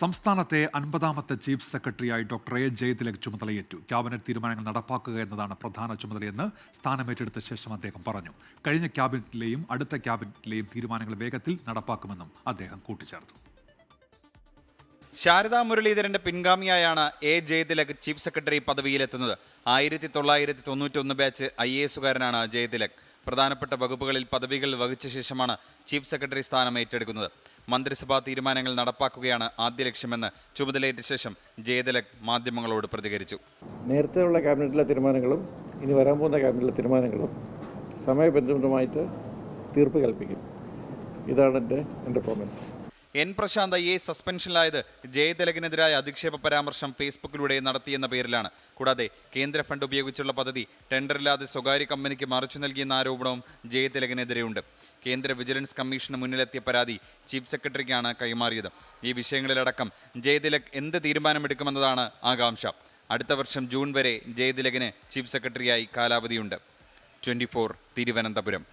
സംസ്ഥാനത്തെ 50ാമത്തെ ചീഫ് സെക്രട്ടറിയായി doctor A Jayathilak ചുമതലയേറ്റു. ക്യാബിനറ്റ് തീരുമാനങ്ങൾ നടപ്പാക്കുക എന്നതാണ് പ്രധാന ചുമതലയെന്ന് സ്ഥാനമേറ്റെടുത്ത ശേഷം അദ്ദേഹം പറഞ്ഞു. കഴിഞ്ഞ ക്യാബിനറ്റിലെയും അടുത്ത ക്യാബിനറ്റിലെയും തീരുമാനങ്ങൾ വേഗത്തിൽ നടപ്പാക്കുമെന്നും അദ്ദേഹം കൂട്ടിച്ചേർത്തു. ശാരദാ മുരളീധരന്റെ പിൻഗാമിയായാണ് എ ജയതിലക് ചീഫ് സെക്രട്ടറി പദവിയിലെത്തുന്നത്. 1991 ബാച്ച് IAS-കാരനാണ് ജയതിലക്. പ്രധാനപ്പെട്ട വകുപ്പുകളിൽ പദവികൾ വഹിച്ച ശേഷമാണ് ചീഫ് സെക്രട്ടറി സ്ഥാനം ഏറ്റെടുക്കുന്നത്. മന്ത്രിസഭാ തീരുമാനങ്ങൾ നടപ്പാക്കുകയാണ് ആദ്യ ലക്ഷ്യമെന്ന് ചുമതലയേറ്റ ശേഷം ജയതിലക് മാധ്യമങ്ങളോട് പ്രതികരിച്ചു. നേരത്തെയുള്ള ക്യാബിനറ്റിലെ തീരുമാനങ്ങളും ഇനി വരാൻ പോകുന്ന ക്യാബിനറ്റിലെ തീരുമാനങ്ങളും സമയബന്ധിതമായിട്ട് തീർപ്പ് കൽപ്പിക്കും. ഇതാണ് എൻ്റെ പ്രോമിസ്. എൻ പ്രശാന്ത് IAS സസ്പെൻഷനിലായത് ജയതിലകിനെതിരായ അധിക്ഷേപ പരാമർശം ഫേസ്ബുക്കിലൂടെ നടത്തിയെന്ന പേരിലാണ്. കൂടാതെ കേന്ദ്ര ഫണ്ട് ഉപയോഗിച്ചുള്ള പദ്ധതി ടെൻഡറില്ലാതെ സ്വകാര്യ കമ്പനിക്ക് മറിച്ചു നൽകിയെന്ന ആരോപണവും ജയതിലകിനെതിരെയുണ്ട്. കേന്ദ്ര വിജിലൻസ് കമ്മീഷന് മുന്നിലെത്തിയ പരാതി ചീഫ് സെക്രട്ടറിക്കാണ് കൈമാറിയത്. ഈ വിഷയങ്ങളിലടക്കം ജയതിലക് എന്ത് തീരുമാനമെടുക്കുമെന്നതാണ് ആകാംക്ഷ. അടുത്ത വർഷം ജൂൺ വരെ ജയതിലകിന് ചീഫ് സെക്രട്ടറിയായി കാലാവധിയുണ്ട്. 24 തിരുവനന്തപുരം.